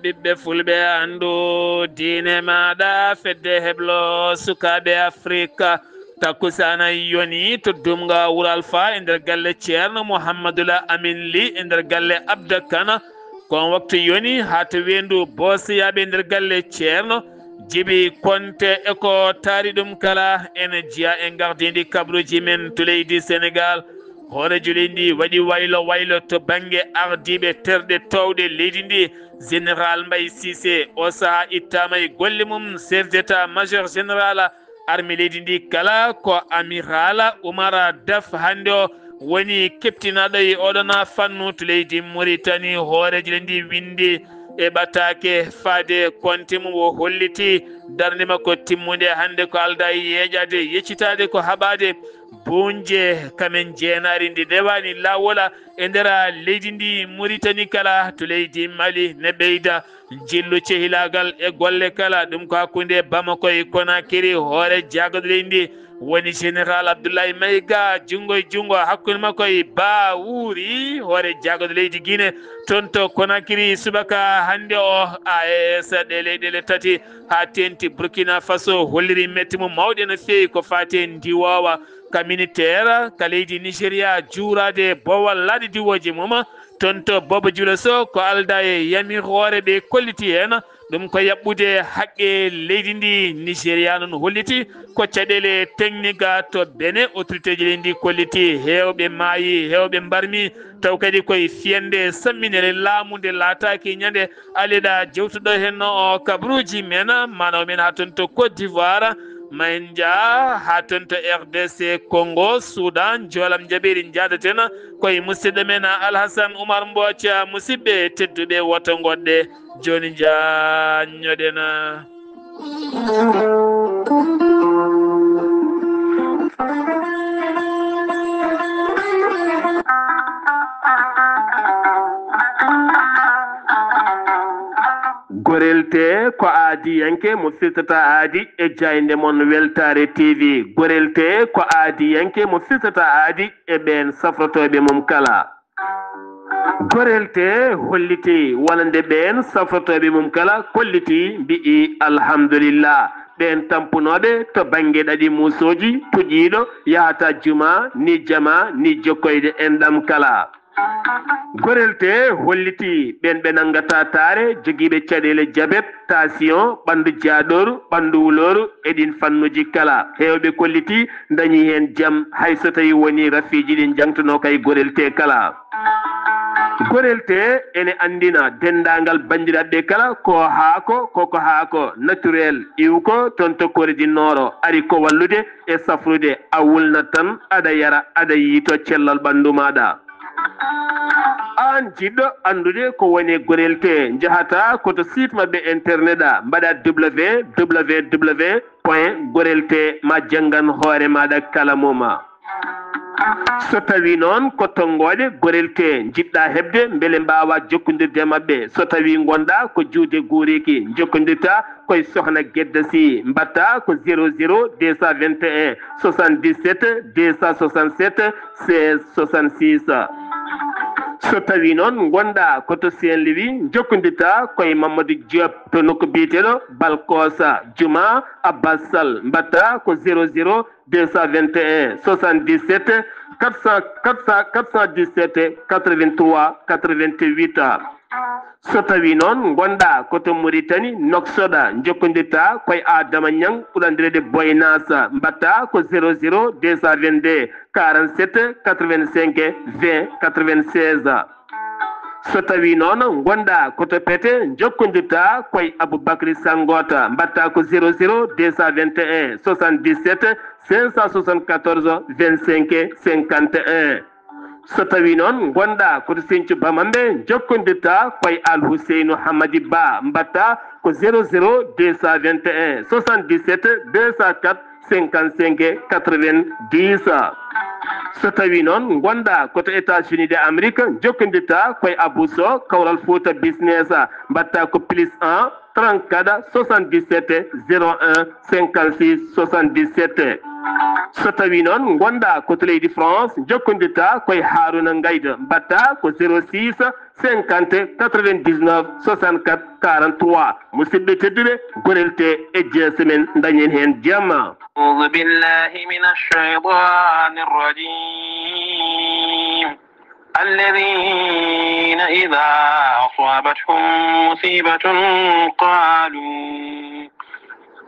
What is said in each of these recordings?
ɓiɓɓe fulɓe andu diine maɗa fedde heblo sukaɓe afrique takkusana yoni to dumga wural fa e nder galle ceerno mouhamadoula amin ly e nder galle abda kane kon waktu yoni ha to wendu bosiyaɓe nder galle ceerno Djiby Konté eko taari ɗum kala ene jiya e gardidi kabruji men to leydi Sénégal hoore juli ndi waɗi waylo to banggue ardiɓe terɗe towɗe leydi ndi général Mbaye Cissé o saaha ittama e golle mum chef d'état majeur général armée leydi ndi kala ko amiral Oumar Daf hande o woni keptinaɗo e oɗona fannu to leydi Mauritanie hoore juli ndi windi e ɓattake faade Konté mum o holliti darde makko timmude hande ko alda e yeeƴade yeccitade ko haɓade bunje kamen jeenari ndi dewani lawola e nder leydi ndi Mauritanie kala to leydi Mali ne ɓeyda jillu cehilagal e golle kala ɗum ko hakkude Bamako e Conakry hoore jagode leydi ndi woni général Abdoulaye Maïga jungo e jungo hakkude makko e Bawuri hoore jagode leydi Guinée toon to Conakry subaka hande o AES ɗele tati ha tenti Burkina Faso holliri metti mum mawɗe no fewi ko fate ndiwowa ka militaire ka leydi Nigéria juurade bowal laaɗi diwoji mum toon to Bobo Dioula Sow ko alda e yamir hoore ɓe kolliti hen ɗum ko yaɓɓude haqqe leydi ndi Nigéria noon holliti ko caɗele technique to bene autorité ji leydi ndi kolliti hewɓe maayi hewɓe mbarmi taw kadi koye fiyande samminere laamu nde laataki ñande aleɗa jewtuɗo hen o kabruji men manaw men ha toon to Côte d'Ivoire mayen jaa ha toon to RDC Congo Soudan jolam jaɓiri jadaten koye musidɗo men Alhassane Oumar Mbodj musidɓe tedduɓe woto goɗɗe joni jañoɗen gorelte ko aadi yanke mo firtata aadi e jayde mon weltare TV gorelte ko aadi yanke mo firtata aadi e ɓen safrotoɓe mum kala gorelte holliti wonande ɓen safrotoɓe mum kala kolliti mbi'i alhamdulillah ɓen tampunoɓe to banggue ɗaɗi musoji tuƴiɗo yahata juma ni jama ni jokkoyde enɗam kala gorelte holliti ɓen ɓe nangata taare joguiɓe caɗele diabet tension ɓandu jaaɗoru ɓandu wuloru eɗin fannuji kala hewɓe kolliti dañi hen jaam hay so tawi woni rafiji ɗin jangtuno kay gorelte kala gorelte ene andina dendagal bandiraɓe kala ko haako koko haako naturel iwko toon to kordi noro ari ko wallude e safrude a wulnat tan aɗa yara aɗa yiito cellal ɓandu maɗa an jiɗɗo andude ko woni gorelte jahata koto site mabɓe internet mbaɗa www.gorelte ma janggan hoore maɗa kala muma so tawi noon ko tonggode gorelte jiɗɗa hebde beele mbawa jokkodirde mabɓe so tawi gonɗa ko juude guuriki jokkodirta koye sohna Guedda Sy mbatta ko 00 221 77 267 16 66 so tawi noon gonɗa koto Saint Louis jokkodirta koye Mamadou Diop to nokku biyeteɗo Balkosa Juma Abbas Sall mbatta ko 00 221 77 417 83 88 so tawi noon gonɗa koto Mauritanie Noksoɗa jokkodirta koye Adama Niang ɓurandirede Boynasa mbatta ko 00 222 47 85 20 96 so tawi noon gonɗa koto Pété jokkodirta koye Aboubacry Sangota mbatta ko 00 221 77 574 25 51 so tawi noon gonɗa koto Sinthiou Bamamɓe jokkodirta koye Al Housseynou Hamadi Ba mbatta ko 00 221 77 204 55 90 so tawi noon gonɗa koto États-Unis de Amérique jokkodirta koye Abou Sow Kawral Fouta Business mbatta ko +1 34 77 01 56 77 so tawi noon gonɗa koto leydi France jokkodirta koye Harouna Ngayda mbatta ko 06 50 99 64 43 musidɓe tedduɓe gorelte e jeesemen dañen hen jamma. أعوذ بالله من الشيطان الرجيم الذين إذا أصابتهم مصيبة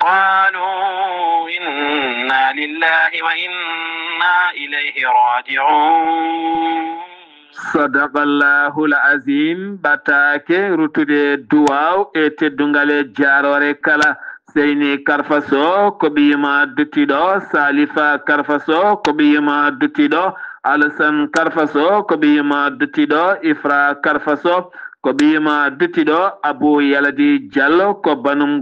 قالوا إنا لله وإنا إليه راجعون. صدق الله العظيم. باتاكي رتودي دواو اتدنغالي جاروري كلا سيني كارفاسو كبيما دتيدو سالفا كارفاسو كبيما دتيدو Alasan Karfaso ko biyima dutido Ifra Karfaso ko biyima dutido Abu Yaladi Diallo ko banum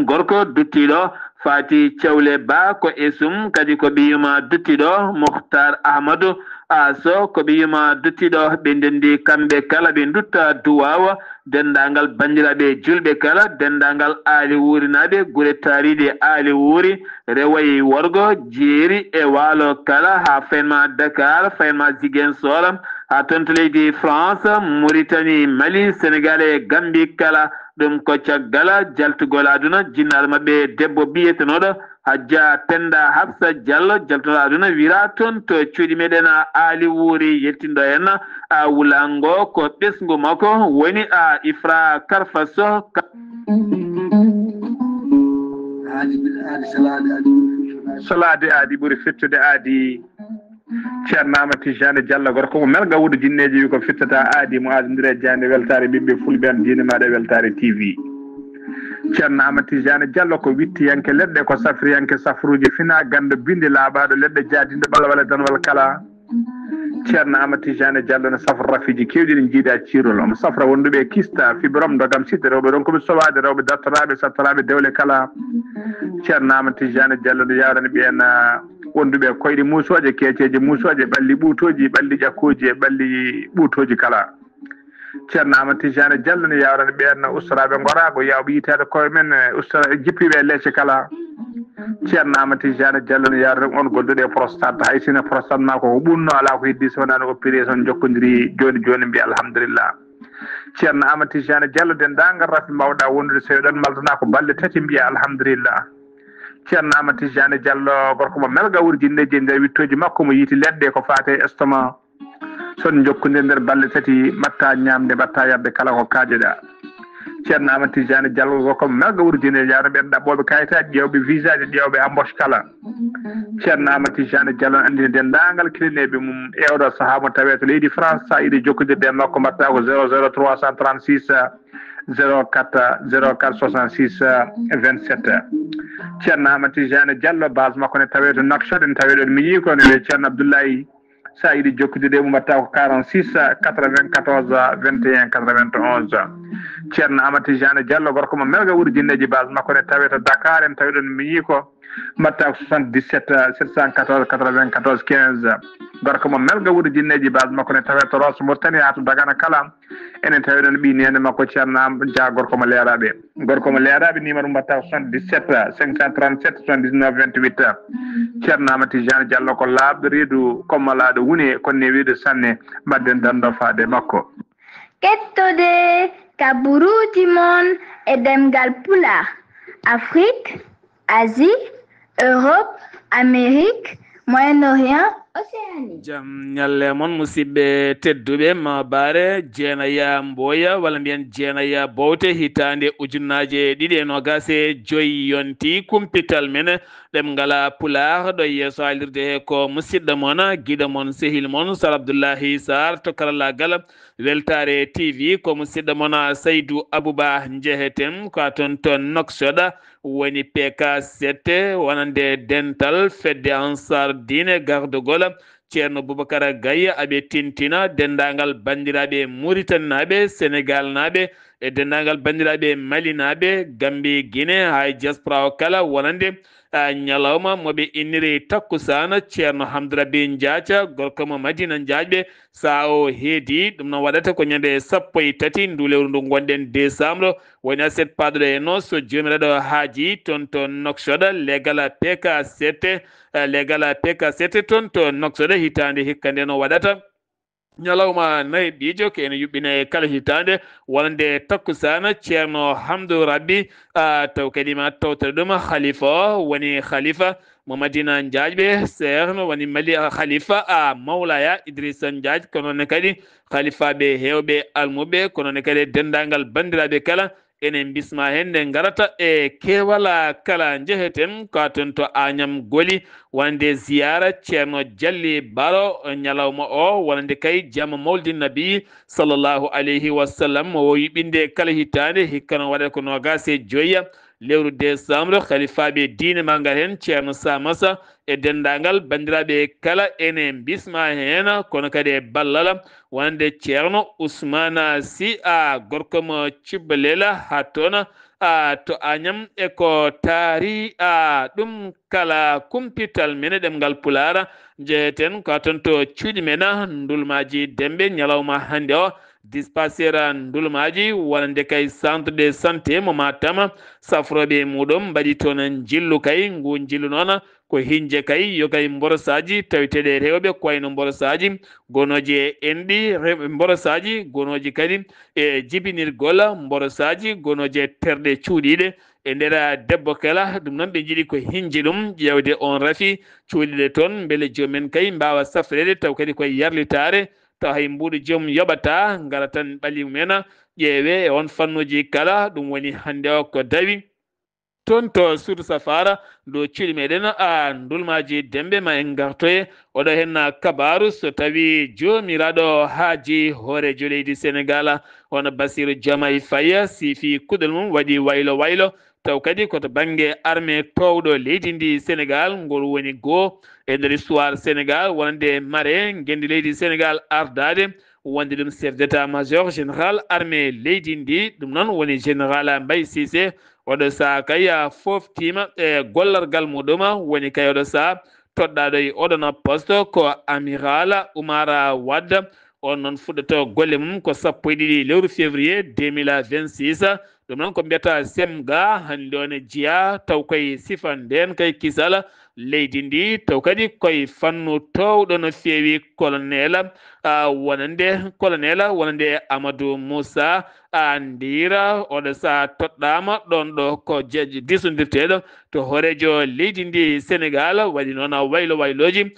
gorko dutido Fati Chawle Ba ko esum kadi ko biyima dutido Mukhtar Ahmadu Aso ko biyima dutido bendendi kambe kala be dutta duwawa dendangal bandiraɓe julɓe kala dendangal aali wurinaɓe gure taride aali wuri rewayi worgo jeeri e waalo kala ha fenma Dakar fenma Ziguinchor ha tonto leydi France Mauritanie Mali Sénégal e Gambie kala ɗum ko caggala jaltugol aduna jinnaɗo mabɓe debbo biyetenoɗo Hajja Penda Hafsa Diallo jaltoɗo aduna wira toon to cuuɗi meɗen aali wuuri yettindo en a wulango ko ɓesgu makko woni a Ifra Karfaso salade aadi ɓuri fettude aadi ceerno Amadou Tijani Diallo gorko mo melga wuudo jinneji wi ko fettata aadi mo asdire jande weltare ɓiɓɓe fulɓe en diine maɗa weltare TV ceerno Amadou Tijani Diallo ko wittiyanke leɗɗe ko safriyanke safruji fina ganda binde laaɓaɗo leɗɗe jaadinde ɓalwala danwal kala ceerno Amadou Tijani Diallo ne safra rafiji kewɗi ɗi jiiɗa cirol omo safra wonduɓe kista fibrom dogam sitte rewɓe ɗon koɓe sowade rewɓe dattoraɓe sattoraɓe dewle kala ceerno Amadou Tijani Diallo ne yawrani ɓen wonduɓe koyɗe musoje keeceje musoje ɓalli ɓuutoji ɓalli ƴakkuji e ɓalli ɓuutoji kala ceerno Amadou Tijani Diallo ne yawrani ɓen ustaraɓe gorago yawɓe yitede koye men jippiɓe e leecce kala ceerno Amadou Tijani Diallo ne yawrani on golduɗe prostate hay sino prostate ma ko ɓunno ala ko heddi so wonano opération jokkodiri joni mbiya alhamdulillah ceerno Amadou Tijani Diallo dendagal rafi mbawɗa wondude so ɗon maldana ko balɗe tati mbiya alhamdulillah ceerno Amadou Tijani Diallo gorko mo melga wuuri jinneji nder wittoji makko mo yiiti leɗɗe ko fate estomac son jokkude nder balɗe tati mbatta ñamde mbatta yarde kala ko kaajeɗa ceerno Amadou Tijani Diallo gorko mo melga wuuri jinneji yawno ɓen ɗaɓɓoɓe kayitaji ƴewɓe visa ji ƴewɓe embauche kala ceerno Amadou Tijani Diallo andini dendagal kilineɓe mum ewɗo saaha mo tawe to leydi France sa yiɗi jokkodirde makko mbatta ko 00 336 04 04 66 27 ceerno Amadou Tijani Diallo base makko ne tawe to Nouakchott ne tawe ɗon mi yii ko ne ceerno Abdoulaye sa yiɗi jokkude mo mbatta ko 46 94 21 91 ceerno Amadou Tijani Diallo gorko mo melga wuuri jinneji base makko ne tawe to Dakar en tawi ɗon mi yii ko mbatta ko 77 714 94 15 gorko mo melga wuuri jinneji base makko ne tawe to Rosso Mauritanie ha to Dagana kala enen tawi ɗon ɓi nene makko ceerno Dia gorko mo leeraɓe numéro mbatta ko 77 537 79 28 ceerno Amadou Tijani Diallo ko laaɓɗo reedu kommalaɗo woni konne wiide sanne mbadden dando faade makko kettode kaburuji mon e demgal pula Afrique Asie Europe Amérique Moyen-Orient Océanie jam ñalle mon musidɓe tedduɓe ma bare jeenaya mboya walla mbiyen jeenaya bowte hitande ujunnaje ɗiɗi e nogase joyi yonti kumpital men ɗem ngala pular ɗo yeeso halirde he ko musidɗo mon guiɗo mon sehil mon Sar Abdoullahi Sarr to karallagal weltare TV ko musidɗo mon Saydou Abouba jeheten ko ton to Nouakchott woni PK7 wonande dental fedde Ansar Dine gardogol ceerno Boubacara Gaye aɓe tintina dendagal bandiraɓe Mauritanie naɓe Sénégal naɓe e dendagal bandiraɓe Mali naɓe Gambie Guinée hay diaspora o kala wonande ñalawma moɓe inniri takkusana ceerno Hamdourabi Diathia gorko mo Madina Diathɓe sa o heedi ɗum noon waɗata ko ñande 13 ndu lewru ndu gonɗen décembre woni aset paɗoɗo e no so jomiraɗo haaji toon to Nouakchott legal PK7 toon to Nouakchott hitande hikka nde no waɗata ñalawma nayi ɓiijo ko ene yuɓɓina kala hitande wonande takkusana ceerno hamdou rabbi taw kadi ma tawtere ɗum khalifa o woni khalifa mo madina diaƴɓe ceerno woni mali khalifa mawlaya idrissa diaƴ kononne kadi khalifa ɓe hewɓe almuɓe kononne kadi dendagal bandiraɓe kala enen bisma hen nde garata e kewala kala jeheten ka ton to Agnam Goli wonde ziyara ceerno Jalli Baro ñalawma o wonande kay jamma mawlidi nabi sallallahu alayhi wa sallam o yiɓinde kala hitande hikkano waɗa ko nogas e joyya lewru décembre khalifaɓe diine ma ngar hen ceerno Samassa e dendagal bandiraɓe kala enen bisma hen kono kadi e ballal wonde ceerno Ousmane Sy gorko mo Cibbalela ha toon to Agnam e ko taari ɗum kala kumpital men ɗemgal Pulara jeheten ko ton to cuuɗi men ndulmaji Dembe ñalawma hande o dispensaire ndulmaji wonande kay centre de santé mo Matam safroɓe muɗum mbaɗi toon jillu kay ngu jillu noon ko hinje kay yo kay mborosaji taweteɗe rewɓe ko wayno mborosaji gonoji e enɗi mborosaji gonoji kadi e jibinirgol mborosaji gonoji e terɗe cuuɗiɗe e nder debbo kala ɗum noon ɓe jiiɗi ko hinji ɗum ƴewde on rafi cuuɗiɗe toon beele jomumen kay mbawa safrede taw kadi koye yarlitare taw hay mbuɗo joomum yoɓata ngara tan ɓalimumen ƴeewe e on fannuji kala ɗum woni hande o ko dawi toon to Suudu Safara do cuuɗi meɗen ndulmaji Dembe ma en gartoye oɗo hen kabaru so tawi jomiraɗo haaji hoorejo leydi Sénégal hono Bassirou Diomaye Faye siifi kuɗol mum waɗi waylo waylo taw kadi koto banggue armée towɗo leydi ndi Sénégal ngol woni goo e nder histoire Sénégal wonande mare gendi leydi Sénégal ardade wonde ɗum chef d'état major général armée leydi ndi ɗum noon woni général Mbaye Cissé oɗo saha kay foftima e gollargal muɗum woni kay oɗo saha toɗɗaɗo e oɗon poste ko amiral Oumar Wade on noon fuɗɗoto golle mum ko 12 lewru février 2026 ɗum noon ko mbiyata semga hande on jiya taw koye sifanden kay kisal leydi ndi taw kadi koye fannu towɗo no feewi colonel wonande Amadou Moussa Ndira oɗo saha toɗɗama ɗon ɗo ko disodirteɗo to hoorejo leydi ndi Sénégal waɗi noon waylo wayloji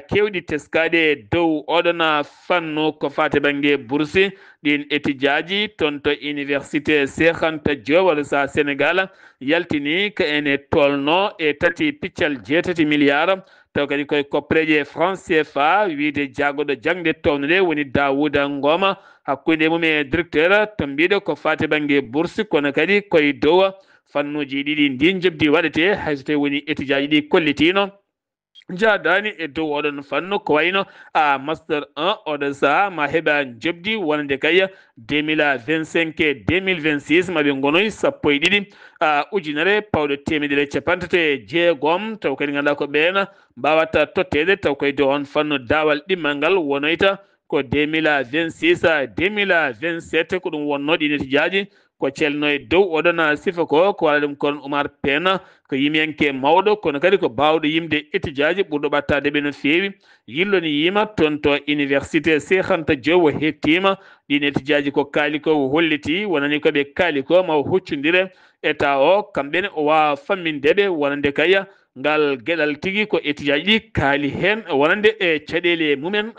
kewɗi teskade dow oɗon fannu ko fate banggue bourse ɗin étudiaji toon to université Cheikh Anta Diop waɗo saha Sénégal yaltini ko ene tolno e 3,7 milliards taw kadi koye koppreje franc CFA wiide jagoɗo jangde townude woni Dawouda Ngoma hakkude mum e directeur to mbiɗo ko fate banggue bourse kono kadi koye dow fannuji ɗiɗi ndin jobdi waɗete hayso tawi woni étudiant ji ɗi kollitino jadani e dow oɗon fannu ko wayno master 1 oɗo saha ma heeɓa jobdi wonande kay 2025 e 2026 maɓe gonoy 12 ujunere pawɗo temedere capantati jeegom taw kadi ganduɗa ko ɓeena mbawata tottede taw koye dow on fannu dawal ɗimmal ngal wonoyta ko 2026 2027 ko ɗum wonno ɗi étudiaji ko celno e dow oɗon sifa ko wala ɗum kon Oumar Pène ko yimiyanke mawɗo kono kadi ko bawɗo yimde étudiaji ɓurɗo ɓattade ɓe no feewi yilloni yima toon to université Cheikh Anta Diop o hettima ɗin étudiaji ko kaali ko holliti wonani koɓe kaali ko ma huccodire état o kamɓene o wawa fammindeɓe wonande kay ngal gueɗal tigui ko étudiaji ɗi kaali hen wonande e caɗele mumen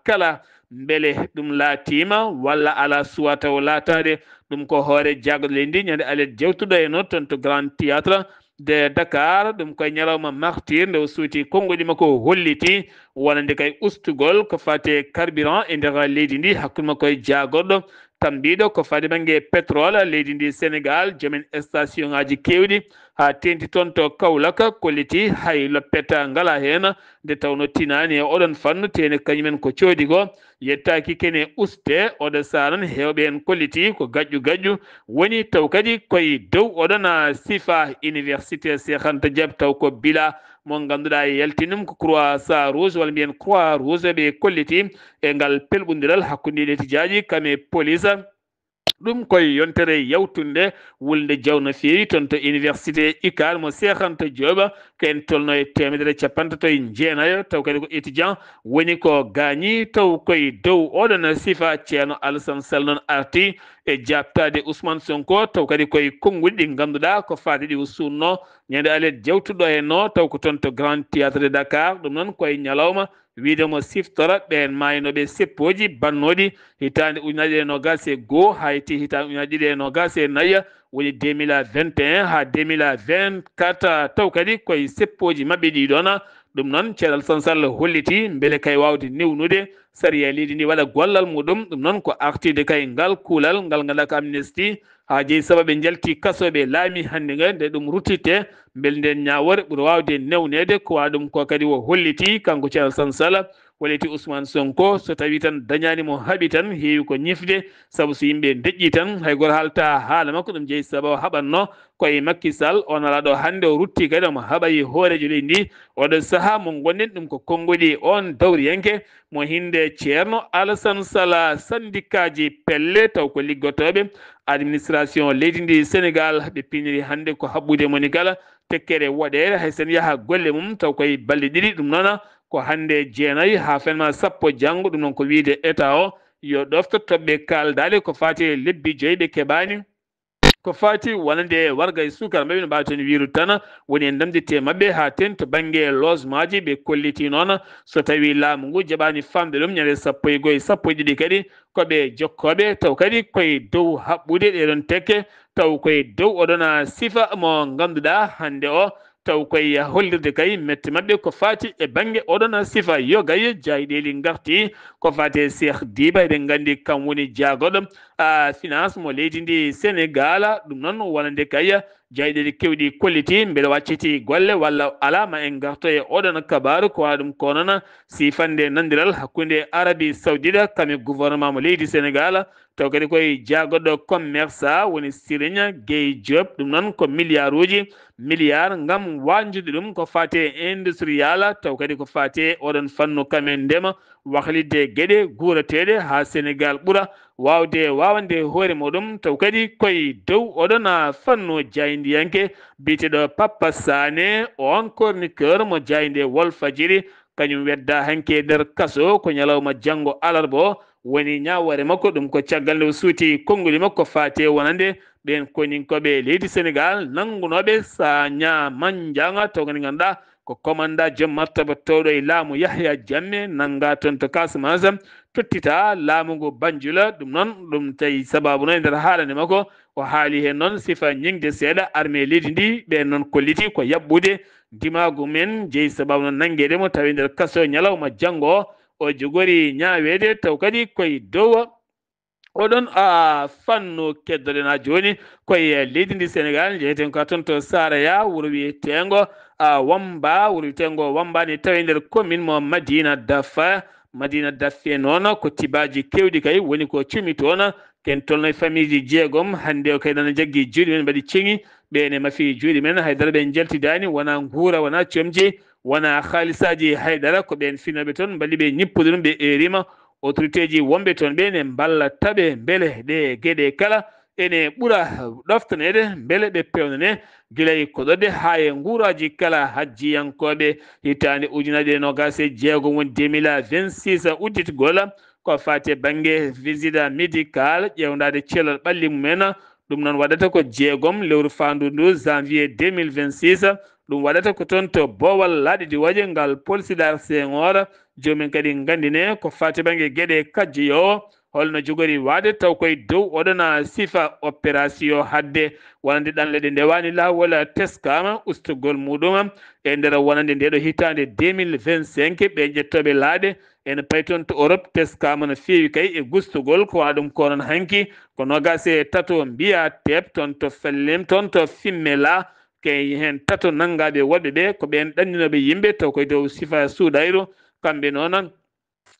kala beele ɗum laatima walla ala suwa taw laatade ɗum ko hoore jagoɗo leydi ndi ñande alet jewtuɗo e noon toon to Grand Théâtre de Dakar ɗum koye ñalawma martyr nde o suuti konngol makko holliti wonande kay ustugol ko fate carburant e nder leydi ndi hakkude makko e jagorɗo tambiɗo ko fade banggue pétrole leydi ndi Sénégal joomen station ngaji kewɗi ha tenti toon to Kaolack kolliti hay loppeta ngala hen nde tawno tinani e oɗon fannu tene kañumen ko coodi ko yettaki kene uste oɗo saha noon hewɓe en kolliti ko gaƴƴu woni taw kadi koye dow oɗon sifa université Cheikh Anta Diop taw ko bila mo ganduɗa yaltinum ko croix rouge walla mbiyen croix rouge ɓe kolliti e ngal pelɓodiral hakkude étudiaji kame police ɗum koye yontere yawtunde wulde jawno feewi toon to université ikar mo sekhanta jooɓa ko en tolno e temedere capantato e jeenayo taw kadi ko étudiant woni ko gaañi taw koye dow oɗon sifa ceerno Alassane Sall noon arti e jabtade Ousmane Sonko taw kadi koye konnguli ɗi ngannduɗaa ko faade ɗi o sunno ñande alet jawtuɗo henno taw ko toon to Grand Théâtre de Dakar ɗum noon koye ñalawma wiidemo siftora ɓen maynoɓe seppoji bannoɗi hitande ujunaje ɗe nogas e goho ha yetti hitande ujunaje ɗiɗi e nogas e nayya woni 2021 ha 2024 taw kadi koye seppoji mabɓe ɗiɗon ɗum noon ceerno Alassane Sall holliti beele kay wawde newnude sariya leydi ndi waɗa gollal muɗum ɗum noon ko artide kay ngal kuulal ngal ganduɗa ko amnesty ha jeeyi sababu jalti kasoɓe laami hannde nga nde ɗum ruttitte beele nden ñawore ɓuura wawde newnede ko waɗa ɗum ko kadi o holliti kanko ceerno Alassane Sall holliti Ousmane Sonko so tawi tan dañani mo haaɓi tan heewi ko ñifde saabu so yimɓe deƴƴi tan hay goto haalta haala makko ɗum jeeyi sababu haɓanno koye Macky Sall on ala ɗo hannde o rutti kadi omo haɓayi hoorejo leydi ndi oɗo saaha mo gonɗen ɗum ko konngoli on dawriyanke mo hinde ceerno Alassane Sall syndicat ji pelle taw ko liggotoɓe administration leydi ndi Sénégal ɓe piniri hannde ko haɓɓude moni kala tekkere woɗere hay sen yaaha golle mum taw koye balɗe ɗiɗi ɗum noon ko hannde jeenayi ha fenma sappo janngo ɗum noon ko wiide état o yo ɗofta toɓɓe kaldade ko fati lebbi joyyi ɓe keɓani ko fati wonande warga e sukara mabɓe no mbawi toon wirude tan woni e ndemdete mabɓe ha ten to banggue logement ji ɓe kolliti noon so tawi laamu ngu jaɓani famde ɗum ñande sappo e goye sappo e ɗiɗi kadi koɓe jokkoɓe taw kadi koye dow haɓɓude ɗeɗon tekke taw koye dow oɗon sifa mo ganduɗa hande o taw koye hollirde kay mette mabɓe ko fati e banggue oɗon sifa yogay jayɗeli garti ko fati Cheikh Diba eɗen gandi kam woni jaagoɗo finance mo leydi ndi Sénégal ɗum noon wonande kay jayɗeli kewɗi kolliti beele wacciti golle walla ala ma en garto e oɗon kabaru ko waɗa ɗum ko noon sifande nandiral hakkude Arabie Saoudite kame gouvernement mo leydi Sénégal taw kadi koye jaagoɗo commerçant woni Sirigne Gueye Diop ɗum noon ko milliard uji milliard gam wanjude ɗum ko fate industrial taw kadi ko fate oɗon fannu kamen ndema wahlidde gueɗe guurateɗe ha Sénégal ɓuura wawande hoore moɗum taw kadi koye dow oɗon fannu jaydiyanke biteɗo Papa Sané on chroniqueur mo jayde Walfadjri kañum wedda hanke nder kaso ko ñalawma janggo alarba woni ñawore makko ɗum ko caggal nde o suuti konngoli makko fate wonande ɓen koninkoɓe leydi Sénégal nangunoɓe sa ñamanjanga taw kadi ganduɗa ko commanda joom martaba towɗo e laamu Yahya Jammeh nanga toon to Casamance tottita laamu ngu Banjula ɗum noon ɗum tawi sababu noon e nder haalande makko o haali hen noon sifa ñingde seeɗa armée leydi ndi ɓen noon kolliti ko yaɓɓude dimagu men jeeyi sababu noon nanguedemo tawi nder kaso ñalawma janggo o jogori ñaawede taw kadi koye dow oɗon fannu keddoɗen ha joni koye leydi ndi Sénégal jeyeten ko toon to Saraya wuuro wiyetengo Wamba wuuro wiyetengo Wamba ne tawi nder commune mo Madina Dafa noon ko tibaji kewɗi kay woni ko cumi toon ken tolno e famille ji jeegom hande o kay nana jaggui juuɗe men mbaɗi ceŋi ɓene mafi juuɗe men haydara ɓe jaltidani wona guura wona comji wona haalisaji haydara ko ɓen finoɓe toon mballiɓe ñippude ɗum ɓe erima autorité ji wonɓe toon ɓe ne mballataɓe beele ɗe gueɗe kala ene ɓuura ɗoftanede beele ɓe pewnane guilay koɗoɗe ha e guuraji kala hajjiyankoɓe hitande ujunaje nogas e jeegom woni 2026 udditgol ko fate banggue visite médical ƴewdade cellal ɓalli mumen ɗum noon waɗata ko jeegom lewru fandu ndu janvier 2026 ɗum waɗata ko toon to Bowal laaɗi waje ngal Paul Sédar Senghor jomumen kadi gandine ko fate banggue gueɗe kajjeyo holno jogori wade taw koye dow oɗon sifa opération hadde wonande ɗanleɗe ndewani lawol teskama ustugol muɗum e nder wonande ndeɗo hitande 2025 ɓe ƴettoɓe laaɗe ene payi toon to Europe teskama no fewi kay e gustugol ko waɗa ɗum ko noon hanki ko nogas e tato mbiya teb toon to Fellem toon to Fimmela kay hen tato nangaɓe woɗɓe ɓe ko ɓen ɗanninoɓe yimɓe taw koye dow sifa suudayru kamɓe noon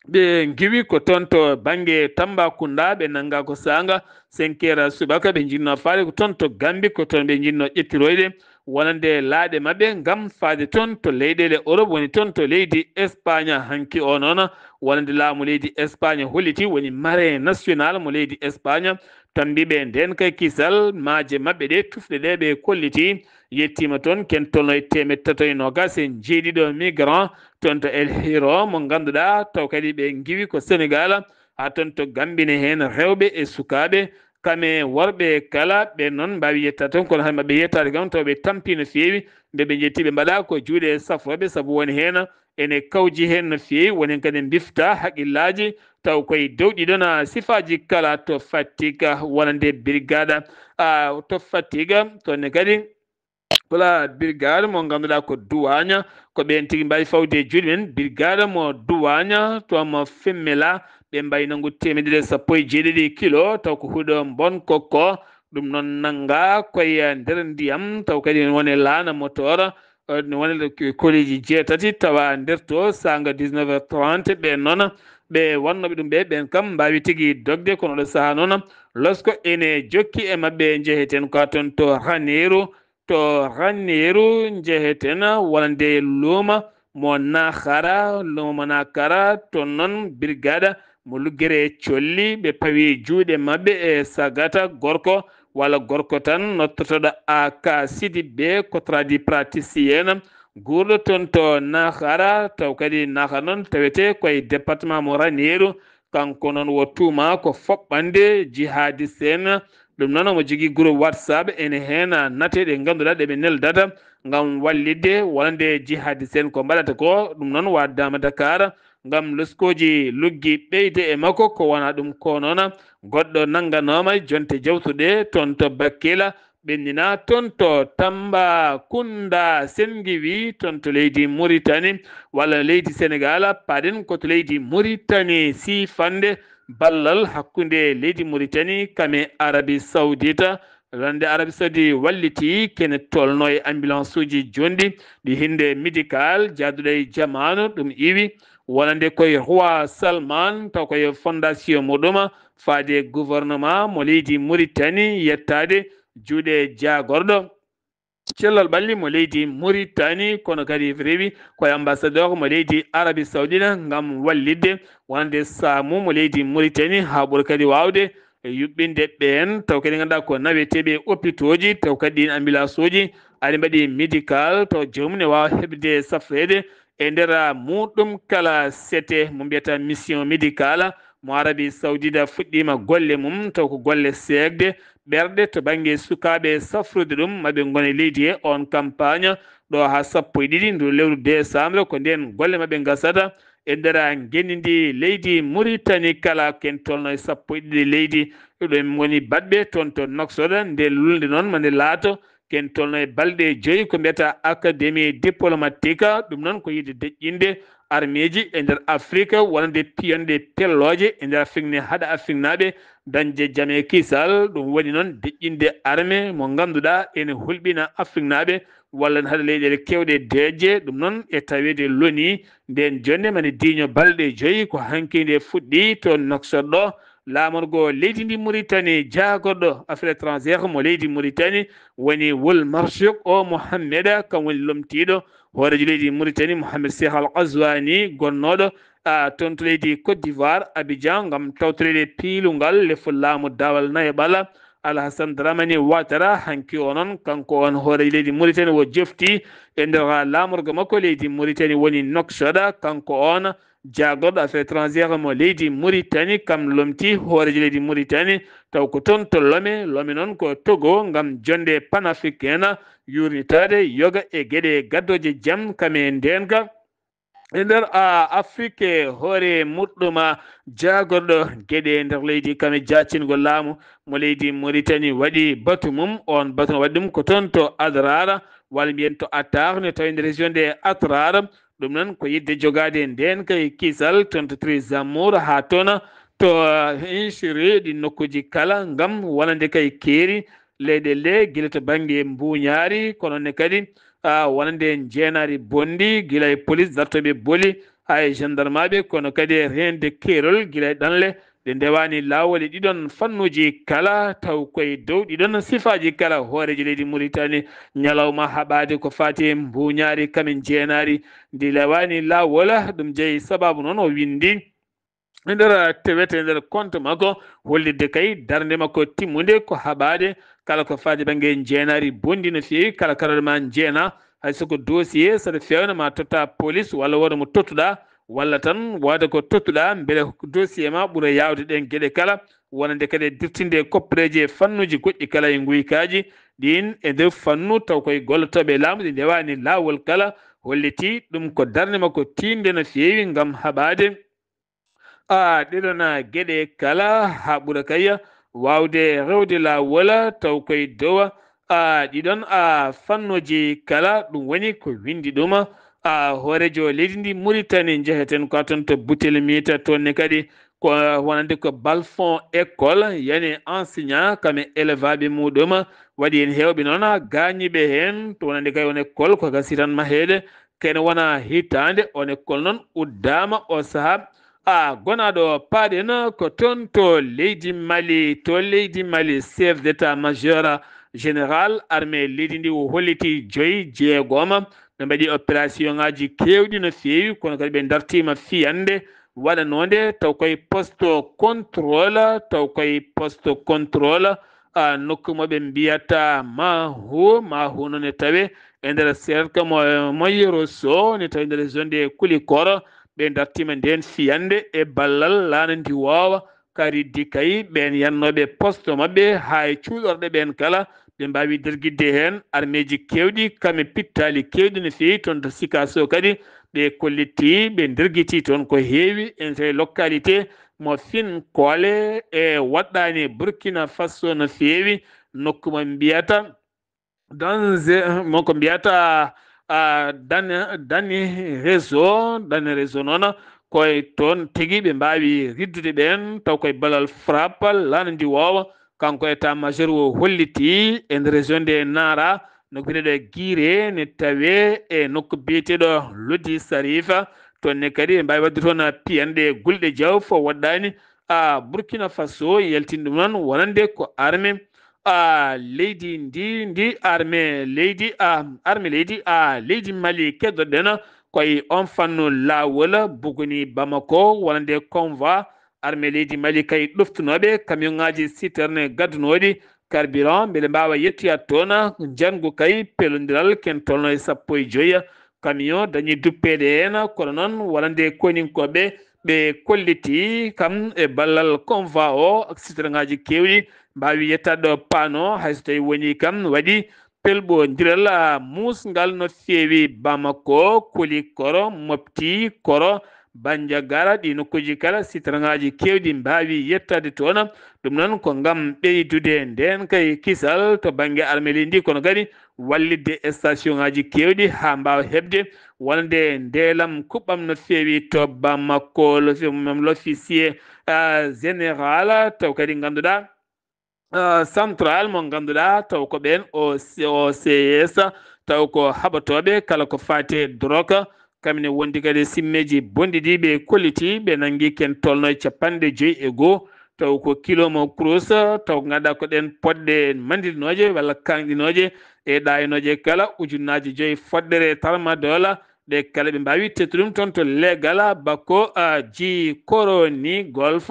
ɓe giwi ko toon to banggue Tambacounda ɓe nanga ko sanga 5 heures subaka ɓe jinno faade ko toon to Gambie ko toon ɓe jinno ƴettiroyde wonande laaɗe mabɓe gam faade toon to leyɗele Europe woni toon to leydi Espagne hanki o noon wonande laamu leydi Espagne holliti woni marin national mo leydi Espagne tambiɓe nden kay kisal maaje maɓɓe ɗe tufɗe ɗe ɓe kolliti yettima toon ken tolno e temed tato e nogas en jeeɗiɗo migrant toon to El Hiro mo ganduɗa taw kadi ɓe giwi ko Sénégal ha toon to Gambine hen rewɓe e sukaɓe kame worɓe kala ɓe noon mbawi yetta toon kono hay maɓe yettade kam taw ɓe tampi no fewi nde ɓe jetti ɓe mbaɗa ko juuɗe safroɓe saabu woni hen ene kawji hen no fewi woni kadi bifta haqqillaji taw koye dow ɗiɗon sifaji kala to Fatick wonande brigade to Fatick toonne kadi wala brigade mo ganduɗa ko duwaña ko ɓen tigui mbawi fawde juuɗe men brigade mo duwaña to mo Femmela ɓe mbawi nangu 117 kilo taw ko huuɗo bon kokko ɗum noon nanga koye nder ndiyam taw kadi woni laana moteur woni koliji jeetati tawa nder to sanga 19h30 ɓe noon ɓe wannoɓe ɗum ɓen kam mbawi tigui dogde kono ɗo saaha noon lorsque ene jokki e mabɓe jeeheten ko toon to Ranérou jeeheten wonande luuma mo Nakara toon noon brigade mo Luggere colli ɓe pawi juuɗe mabɓe e sagata gorko walla gorko tan nottotoɗo AK Sidibé contradi praticien guurɗo toon to Nakara taw kadi Nakara noon tawete koye département mo Ranérou kanko noon wo tuuma ko foɓɓande jihadiste en ɗum noon omo jogui groupe WhatsApp ene hen nate ɗe ganduɗa ɗeɓe neldata gam wallidde wonande jihadiste en ko mbaɗata ko ɗum noon waddama Dakar gam loskoji luggi ɓeyde e makko ko wona ɗum ko noon goɗɗo nangganoma jonte jawtuɗe toon to Bakkila ɓennina toon to Tambacounda Sengiwi toon to leydi Mauritanie walla leydi Sénégal paɗen koto leydi Mauritanie sifande ballal hakkude leydi Mauritanie kame Arabie Saoudite lande Arabie Saoudite walliti kene tolno e ambulance uji jondi ɗi hinde médical jaaduɗo e jamanu ɗum iwi wonande koye roi Salman taw koye fondation muɗum faade gouvernement mo leydi Mauritanie yettade juuɗe jagorɗo cellal ɓalli mo leydi Mauritanie kono kadi rewi koye ambassadeur mo leydi Arabie Saoudite gam wallidde wonande saamu mo leydi Mauritanie ha ɓuura kadi wawde yuɓɓinde ɓen taw kadi ganduɗa ko naweteɓe hôpitaux ji taw kadi ɗin ambulance uji aɗi mbaɗi médical taw jomum ne wawa heɓde safrede e nder muɗum kala sete mo mbiyata mission médicale mo Arabie Saoudite fuɗɗima golle mum taw ko golle segde ɓerɗe to banggue sukaɓe safrude ɗum maɓe gone leydi he on campagne ɗo ha 12 ndu lewru décembre ko nden golle maɓe gasata e nder gendidi leydi Mauritanie kala ken tolno e 12 leydi ɗum woni badɓe toon to Nouakchott nde lulde noon mande laato ken tolno e balɗe 5 ko mbiyata académie diplomatique ɗum noon ko yidde deƴƴinde armeji e nder Afrique wonande piyonde pelloje e nder Afrique ne haɗa Afrique naɓe dañde jaam e kisal ɗum woni noon deƴƴinde armé mo ganduɗa ene hulɓina Afrique naɓe walla haɗa leyɗele kewɗe deeje ɗum noon e tawede loni nden jonde mane diño balɗe 5 ko hankide fuɗɗi to Nouakchott ɗo lamorgo leydi ndi Mauritanie jagorɗo affaire étrangère mo leydi Mauritanie woni Wol Marchuk o Mohamed kam woni lomtiɗo hoorejo leydi Mauritanie Mohamed Cheikh Al Ghazouani gonnoɗo toon to leydi Côte d'Ivoire Abidjan gam tawtorede piilungal lefol laamu dawal nayaɓala Alassane Dramane Ouattara hanki o noon kanko on hoorejo leydi Mauritanie wo jofti e nder lamorgo makko leydi Mauritanie woni Nouakchott kanko on jagorɗo affaire étrangère mo leydi Mauritanie kam lomti hoorejo leydi Mauritanie taw ko toon to Lomé noon ko Togo gam jonde panafricaine yurnitade yoga e gueɗe gaddoje jaam kame ndenka e nder Afrique hoore muɗɗuma jagorɗo gueɗe nder leydi kame jaccingol laamu mo leydi Mauritanie waɗi batu mum on batu no waɗi ɗum ko toon to Adrar walla mbiyen to Attar ne tawi nder région de Atrar ɗum noon ko yidde jogade nden kay kisal toon to Trizamour ha toon to Inchiri ɗi nokkuji kala gam wonande kay keeri leyɗele guila to banggue mbuñaari kono ne kadi wonande jeenari bondi guila e police dartoɓe booli hay gendarme kono kadi rende keerol guila e ɗanle ɗe ndewani lawol e ɗiɗon fannuji kala taw koye dow ɗiɗon sifaji kala hoorejo leydi Mauritanie ñalawma haɓade ko fati mbuñaari kamen jeenari ndi lewani lawol ɗum jeeyi sababu noon o windi ndera tewete nder compte makko hollidde kay darnde makko timmude ko haɓade kala ko faade banggue jeenari bondi no feewi kala karade ma jeena hay soko dossier saɗa fewna ma totta police walla woda mo tottuɗa walla tan wada ko tottuɗa beele dossier ma ɓuura yawde ɗen gueɗe kala wonande kadi dirtinde koppareji e fannuji goɗɗi kala e guykaji ɗin e nder fannu taw koye gollotoɓe laamu ɗi ndewani lawol kala holliti ɗum ko darde makko tinde no feewi gam haɓade ɗiɗon gueɗe kala ha ɓuura kay wawde rewde lawol taw koye dow ɗiɗon fannuji kala ɗum woni ko windi ɗum hoorejo leydi ndi Mauritanie jeheten ko ton to butel mita tonne kadi ko wonande ko balfond école yani enseignant kame élevaɓe muɗum waɗi hen hewɓe noon gañiɓe hen to wonande kay on école ko gasi tan mahede kene wona hitande on école noon uddama o saaha gonaɗo paaɗen ko toon to leydi Mali chef d' état majeur général armée leydi ndi o holliti joyi jeegom ɓe mbaɗi opération ngaji kewɗi no feewi kono kadi ɓe dartima fiyande waɗanode taw koye poste contrôle nokku moɓe mbiyata mahu noon e tawe e nder serka moyiro so ne tawi nder zone de Kulikoro ɓe dartima nden fiyande e ballal laana ndi wowa kariddi kay ɓen yannoɓe poste mabɓe ha e cuuɗorɗe ɓen kala ɓe mbawi derguidde hen armeji kewɗi kame pittali kewɗi no feewi toon to Sikaso kadi ɓe kolliti ɓe derguiti toon ko heewi en tawi localité mo fin koole e waɗɗani Burkina Faso no feewi nokku mo mbiyata monko mbiyata dani réseau noon koye toon tigui ɓe mbawi riddude ɓen taw koye balal frappe laana ndi wowa kanko état majeur o holliti e nder région de Nara nokku biyeteɗo Guiré ne tawe e nokku biyeteɗo Lodi Sarifa tonne kadi ɓe mbawi wadde toon piyanɗe gulɗe diaw fo waɗɗani Burkina Faso yaltini ɗum noon wonande ko armée leydi ndi armée leydi Mali keddoɗen koye on fannu lawol buguni Bamako wonande convoi armée leydi Mali kay ɗoftunoɓe camion ngaji citerne gaddunoɗi carburant beele mbawa yettoyat toon jangu kay pelodiral ken tolno e 15 camion dañi duppede hen kono noon wonande koninkoɓe ɓe kolliti kam e ballal convoi o citerne ngaji kewɗi mbawi yettade ɗo paano hayso tawi woni kam waɗi pelɓodiral musgal no feewi Bamako Kulikoro Mopti Koro Bandiagara ɗi nokkuji kala citerne ngaji kewɗi mbawi yettade toon ɗum noon ko gam ɓeydude nden kay kisal to banggue armée ndi kono kadi wallidde station ngaji kewɗi ha mbawa hebde wonde ndelam kuɓɓam no feewi to Bamako l'officier général taw kadi ganduɗa central mo ganduɗa taw ko ɓen o CS taw ko haɓatoɓe kala ko fate drogue kamine wondi kadi simmeji bondiɗi ɓe kolliti ɓe nangui ken tolno 51 taw ko kilo mo crus taw ganduɗa ko ɗen poɗɗe mandilinoje walla kanɗinoje e ɗayinoje kala ujunnaji 5 foɗɗere tarmadola ɓe kala ɓe mbawi tettuɗum toon to légal bako ji koroni golf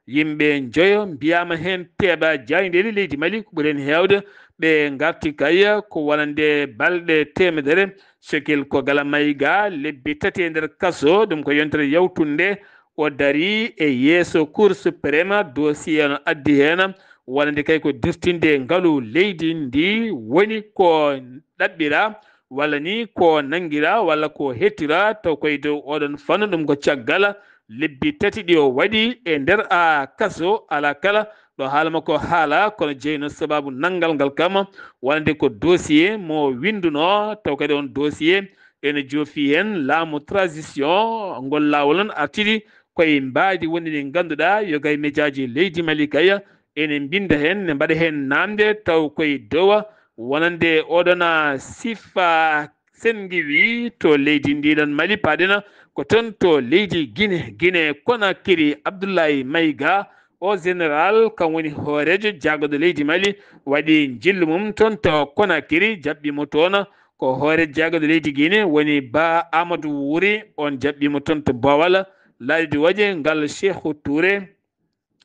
yimɓe joyo mbiyama hen teeɓa jayideli leydi Mali ko ɓuuri hen hewde ɓe garti kay ko wonande balɗe temedere sokil ko gala mayiga lebbi 3 e nder kaso ɗum ko yontere yawtunde o dari e yeeso cour suprême dossier no addi hen wonande kay ko dirtinde ngaalu leydi ndi woni ko ɗaɓɓira walla ni ko nanguira walla ko hettira taw koye dow oɗon fannu ɗum ko caggal lebbi 3 ɗi o waɗi e nder kaso ala kala ɗo haala makko haala kono jeyno sababu nangal ngal kam wonande ko dossier mo winduno taw kadi on dossier ene joofi hen laamu transition ngol lawol on artiri koye mbaadi woni ɗi ganduɗa yo gay médiaji leydi Mali kaya ene binda hen ne mbaɗa hen namde taw koye dowa wonande oɗon sifa sengiwi to leydi ndiɗon Mali paɗena ko ton to leydi Guinée Conakry Abdoulaye Mayiga o général kam woni hoorejo jaggoɗo leydi Mali waɗi jillu mum toon to Conakry jaɓɓimo toon ko hoorejo jaggoɗo leydi Guinée woni Ba Amadou Wuri on jaɓɓimo toon to Bawal leydi waje ngal Cheikhou Touré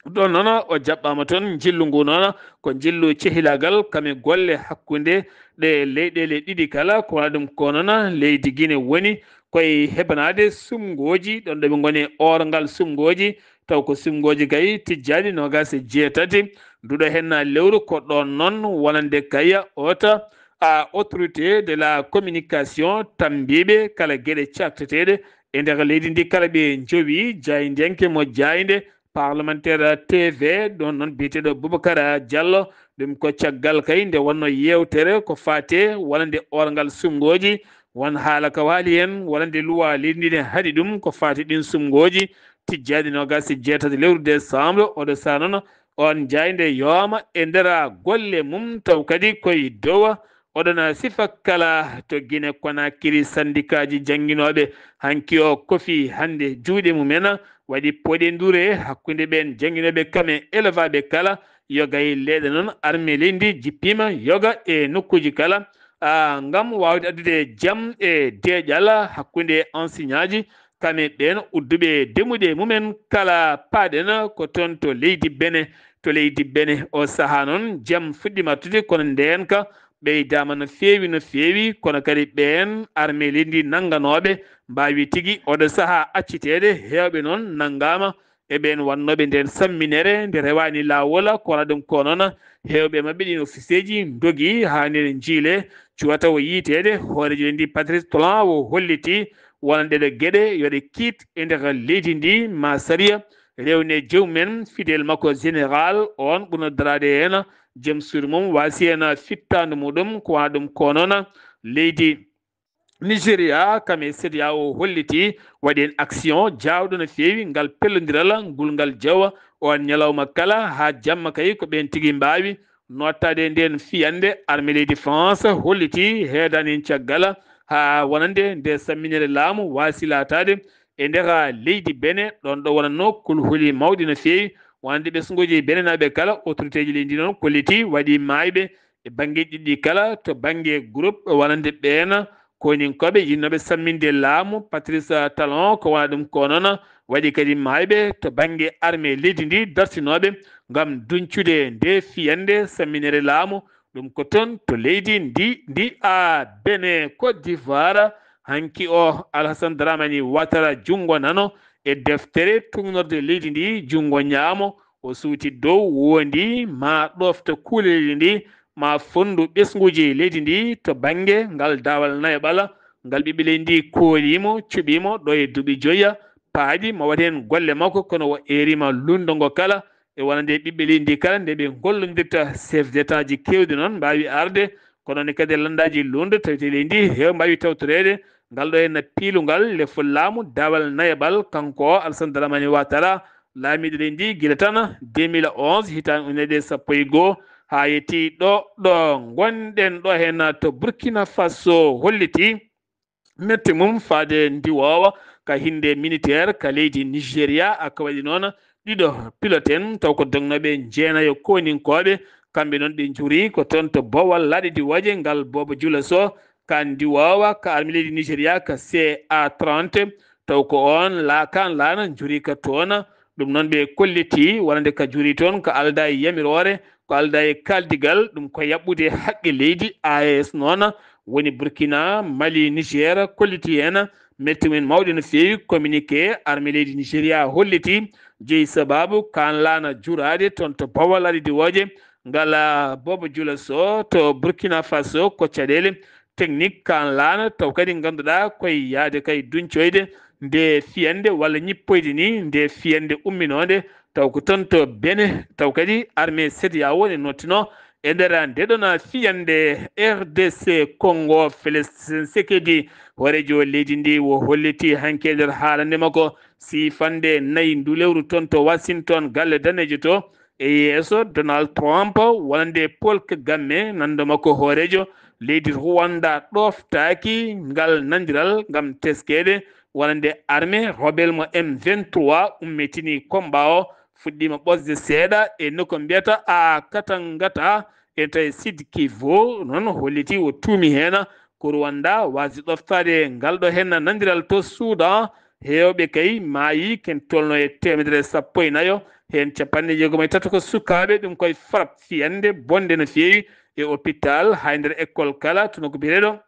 ɗon noon o jaɓɓama toon jillu ngu noon ko jillu cehilagal kame golle hakkunde ɗe leyɗele ɗiɗi kala ko wona ɗum ko noon leydi Guinée woni koye heɓanade sumgoji ɗon ɗo ɓe goni orgal sumgoji taw ko sumgoji kay tijjani nogas e jeetati nduɗo hen lewru ko ɗon noon wonande kaya ota autorité de la communication tambiɓe kala gueɗe carteteɗe e nder leydi ndi kala ɓe jowi jaydenke mo jayde parlementaire TV ɗon noon biyeteɗo Boubacar Diallo ɗum ko caggal kay nde wonno yewtere ko fate wonande orgal sumgoji won haala ka waali hen wonande luwa leydi ndi ne haaɗi ɗum ko fate ɗin sumgoji tijjadi nogas e jeetati lewru décembre oɗo saa noon on jayde yooma e nder golle mum taw kadi koye dow oɗon sifa kala to Guinée Conakry syndicat ji jangguinoɓe hanki o kofi hande juuɗe mumen waɗi poɗendure hakkude ɓen jangguinoɓe kame élevaɓe kala yoga e leeɗe noon armée leydi jippima yoga e nokkuji kala ngam wawde addude jaam e deeƴal hakkude enseignant ji kame ɓen udduɓe demuɗe mumen kala paaɗen ko toon to leydi Bénin o saaha noon jaam fuɗɗima artude kono nden ka ɓeydama no feewi kono kadi ɓen armée leydi nangganoɓe mbawi tigui oɗo saaha accitede hewɓe noon nanggama e ɓen wannoɓe nden samminere nde rewani lawol kono ɗum ko noon hewɓe mabɓe ɗin officier ji dogui ha nden jiile cuwata o yiitede hoorejo ndi Patrice Talon o holliti wonande ɗo gueɗe yoɗe kiit e nder leydi ndi ma saria rewne jewmumen fidèle makko général on ɓurno darade hen joom suudu mum wasi hen fittande muɗum ko wona ɗum ko noon leydi Nigéria kame CEDEAO o holliti waɗi hen action jawɗo no fewi ngal pellodiral ngulngal jawa on ñalawma kala ha jamma kay ko ɓen tigui mbawi nottade nden fiyande armée leydi France holliti heedani hen caggal ha wonande nde samminere laamu wasi latade e nder leydi Bénin ɗon ɗo wonanno kulhuli mawɗi no fewi wonande ɓesguji Béninaɓe kala autorité ji leydi noon kolliti waɗi mayɓe e banggue ɗiɗɗi kala to banggue groupe wonande ɓen koninkoɓe yinnoɓe samminde laamu Patrice Talon ko wona ɗum ko noon waɗi kadi mayɓe to banggue armée leydi ndi dartinoɓe gam duncude nde fiyande samminere laamu ɗum ko toon to leydi ndi Bénin Côte d'Ivoire hanki o Alassane Dramani Ouattara jungo nano e deftere tugnorde leydi ndi jungo ñaamo o suuti dow wondi ma ɗofta kuuleleydi ndi ma fondu ɓesguji leydi ndi to banggue ngal dawal nayaɓala ngal ɓiɓɓe leydi ndi koolimo cuɓimo ɗo e duuɓi joyya paaɗi mo waɗi hen golle makko kono o erima lundo ngo kala e wonande ɓiɓɓe leydi ndi kala nde ɓe gollodirta chef d' état ji kewɗi noon mbawi arde kono ne kadi landaji lunde tawite leydi ndi hew mbawi tawtorede ngal ɗo henna piilungal le fullamu dawal nayaɓal kanko o Alassane Dramani Ouattara laamiɗo leydi ndi guila tan 2011 hitande ujunere sappo e goho ha yetti ɗo gonɗen ɗo hen to Burkina Faso holliti metti mum faade ndiwowa ka hinde militaire ka leydi Nigéria aka waɗi noon ɗiɗo piloten taw ko dognoɓe jeenayo koninkoɓe kamɓe noon ɓe juri ko toon to Bowal laaɗe Diwaje ngal Bobo Dioula Sow ka ndiwowa ka armée leydi Nigéria ka CA30 taw ko on kan laana juri ka toon ɗum noon ɓe kolliti wonande ka juri toon ko alda e yamirore ko alda e kaldigal ɗum ko yaɓɓude haqqe leydi AES noon woni Burkina Mali Niger kolliti hen metti men mawɗi no fewi communiqué armée leydi Nigéria holliti jeeyi sababu kan laana jurade toon to Bawal laaɗe Diwoje ngal Bobo Dioula Sow to Burkina Faso ko caɗele technique kan laana taw kadi ganduɗa koye yaade kay duncoyde nde fiyande walla ñippoyde ni nde fiyande umminode taw ko toon to Bénin taw kadi armée CEDEAO ne nottino e nder ndeɗon fiyande RDC Congo Félix Tshisekedi horejo leydi ndi wo holliti hanke nder haalande makko sifande nayyi ndu lewru toon to Washington galle danejo to e yeeso Donald Trump wonande Paul Kagame nando makko hoorejo leydi Rwanda ɗoftaki ngal nandiral ngam teskede wonande armée rebelle mo M23 ummitini combat o fuɗɗima ɓosde seeɗa e nokko mbiyata a Katangata e tawi Sud Kivu noon holliti o tuumi hen ko Rwanda wasi ɗoftade ngal ɗo hen nandiral to Soudan hewɓe kay maayi ken tolno e temedere sappo e nayo hen capanɗe jeegom e tato ko sukaɓe ɗum koye frap fiyande bonde no feewi e hôpital hay nder école kala tono ko biyeteɗo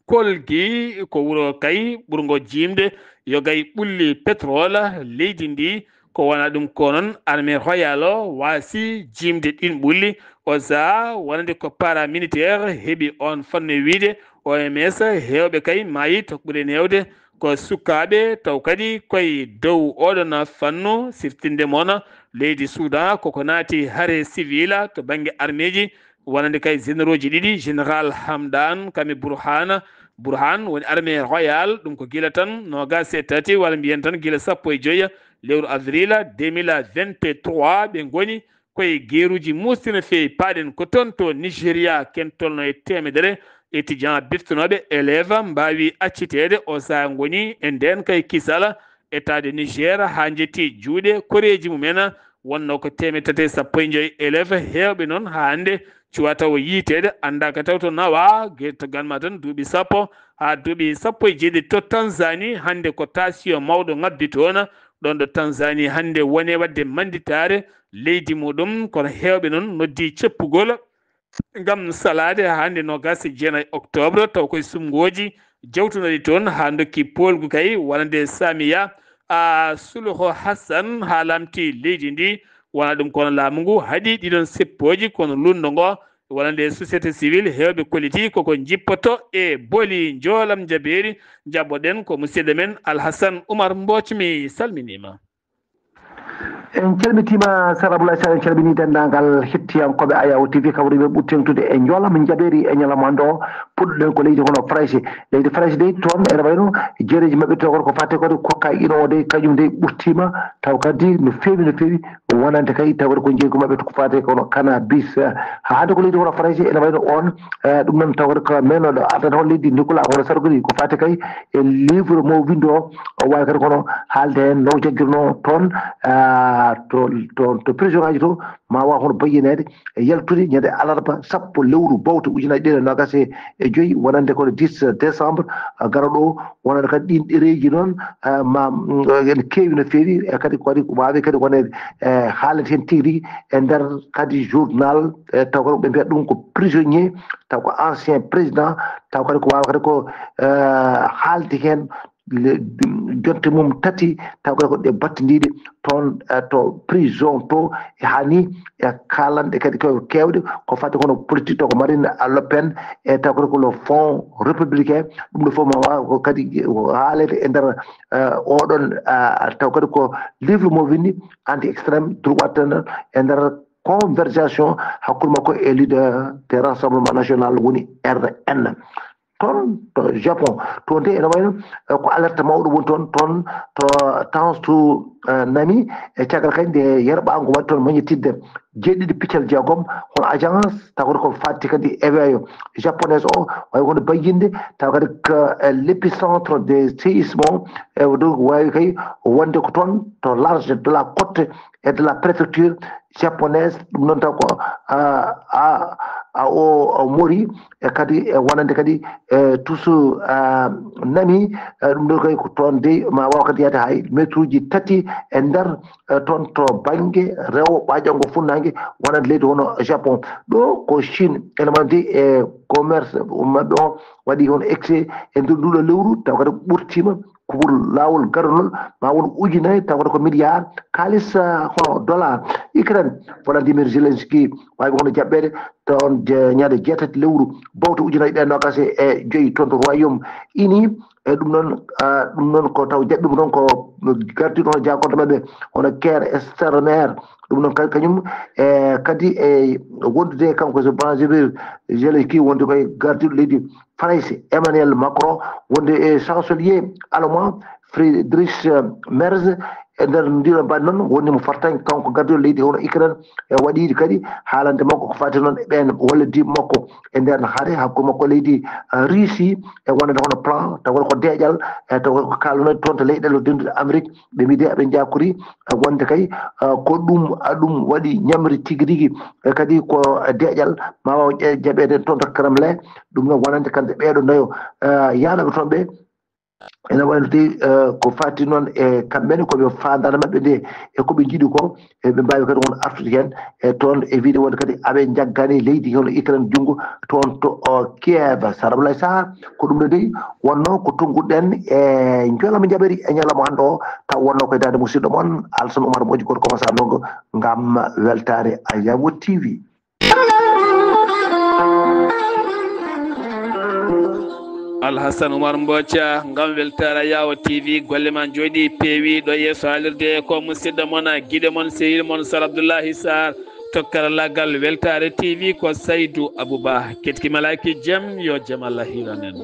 kolgi ko wuro kay ɓurgo jimde yo gay ɓulli pétrole leydi ndi ko wona ɗum ko noon armée royal o waasi jimde ɗin ɓulli o saa wonande ko paramilitaire heeɓi on fanno wiide OMS hewɓe kay maayi to ɓuuri newde ko sukaɓe taw kadi koye dow oɗon fannu siftinde moon leydi Soudan koko naati haare civil to banggue armée ji wonande kay généraux ji ɗiɗi général Hamdan kami Burhan woni armée royal ɗum ko gila tan nogas e tati walla mbiyen tan gila sappo e joyyi lewru avril 2023 ɓe goni koye gueruji mustina feewi paaɗen ko toon to Nigéria ken tolno e temedere étudiant biftanoɓe élève mbawi accitede o saa goni e nden kay kisala état de Niger ha jetti juuɗe koreji mumen wonno ko temetati sappo e joyyi élève hewɓe noon ha hande cuwa taw yiitede andaka taw to nawa to ganma tan duuɓi sappo ha duuɓi sappo e jeeɗiɗi to Tanzanie hande ko tension mawɗo ngabbi toon ɗon ɗo Tanzanie hande wone wadde manditare leydi muɗum kono hewɓe noon noddi ceppugol gam salade hande nogas jeenayi octobre taw koye sumgoji jawtunoɗi toon ha dokki polgu kay wonande Samia Suluhu Hassan ha lamti leydi ndi wona ɗum kono laamu ngu haaɗi ɗiɗon seppoji kono lundo ngo wonande société civile hewɓe kolliti koko jippoto e booli joolam jabeeri jabboɗen ko musidɗo men Alhassane Oumar Mbooc mi salminima. en calmitima Sarabula Sall en calmini dendagal hettiyankoɓe Ayaw TV kawriɓe ɓurtentude e joolam jaɓeeri e ñalamande o puɗɗoɗen ko leydi hono Fraysi leydi Fraysi dey toon ene wayno jeereji mabɓe to ko fate kode kokka ino o dey kañum dey ɓurtima taw kadi no feewi wonande kay tawde ko jeeygu mabɓe ko fate kono cannabis ha hande ko leydi hono Fraysi ene wayno on ɗum noon tawde ko menoɗo ardata hon leydi Nicolas hono sargori ko fate kay e livre mo windi o wawi kadi kono haalde hen no jaggirno toon to prison ngaji to ma waw hono bayyinede e yaltude ñande alarba sappo lewru bawto ujunaji ɗiɗi e nogas e joyyi wonande kono 10 décembre garoɗo wonande kadi ɗin ɗereji noon ma ene keewi no feewi e kadi kadi wawi kadi wonede haalede hen tigui rigui e nder kadi journal taw kadi ɓe mbiyata ɗum ko prisonnier taw ko ancien président taw kadi ko wawa kadi ko haalde hen jonte mum tati taw kadi ko ɗe battidiɗe toon to prison to e hani e kalanɗe kadi ko kewɗe ko fadde kono politique to ko Marine Le Pen e taw kadi ko le Front républicain ɗum ɗo fof ma wawa ko kadi haalede e nder oɗon taw kadi ko livre mo windi anti extrême droite e nder conversation hakkude makko e leader des rassemblement national woni RN toon to Japon toon de ene wayno ko alerte mawɗo woni toon to Tansu nami e caggal kadi nde yerɓango waɗi toon mañitidde jeeɗiɗi piccal jeegom hono agence taw kadi ko fatti kadi éveil japonaise o wawi kono bayyinde taw kadi ko l'épicentre des séismes e donc wawi kay wonde ko toon to large de la côte et de la préfecture japonaise ɗum noon taw ko o mori e kadi wonande kadi tuso nami ɗum ɗo kay ko toon de ma waw kadi yaade hay métre uji tati e nder toon to banggue rewo ɓaƴango funnangue wonande leydi hono Japon ɗo ko Chine ene mandi e commerce mabɓe o waɗi hono excès e nder nduɗo lewru taw kadi ɓurtima ko pour lawol garonol ma won ujunnayi taw ko milliard kalis hono dollar Ukraine Volodymyr Zelensky wawi hono jaɓɓede toon ñande jeetati lewru bawto ujunnayi ɗe nogas e joyi toon to Royaume Uni e ɗum noon ko taw jaɓɓimo noon ko gardiɗo hono jagonta mabɓe hono Keir Starmer ɗum noon kañum e kadi e wondude kanko so Volodymyr Zelensky wonde koye gardiɗo leydi France Emmanuel Macron wonde e chancelier allemand Friedrich Merz e nder ndiɗon mbaɗi noon wonni mo fartan kanko gardiɗo leydi hono Ukraine e waɗiɗi kadi haalande makko ko fati noon e ɓen wallidi makko e nder haare hakkude makko leydi Russie e wonande hono plan taw ko deeƴal e taw ko kalanoɗe toon to leyɗele dendude Amérique ɓe mbi de eɓe jakori wonde kay ko ɗum waɗi ñamri tigui rigui e kadi ko deeƴal ma waw jaɓede toon to Kremlin ɗum noon wonande kamɓe ɓeeɗo nayo yanoɓe toon ɓe ene waynote ko fati noon e kamɓene koɓe fandana maɓɓe nde e koɓe jiiɗi ko ɓe mbawi kadi on artude hen e toon e wiide wonde kadi aɓe jaggani leydi hono ikran junngo toon to Kiev Sarablay Sahar ko ɗum ne dey wonno ko tongguɗen e jolama jaɓari e ñalamo hande o taw wonno koye dande musidɗo moon Alassane Oumar Modji goto commença nongo ngam weltare Ayawo TV. Alhassane Oumar Mbotia ngam weltare Ayawo TV golle ma jooɗi peewi ɗo yeeso haalirde ko musidɗo moon guiɗe moon sehil moon Sar Abdoullahi Sarr tokkarallagal weltare TV ko Saydou Abouba ketki malaki jaam yo jaam Allah hiranen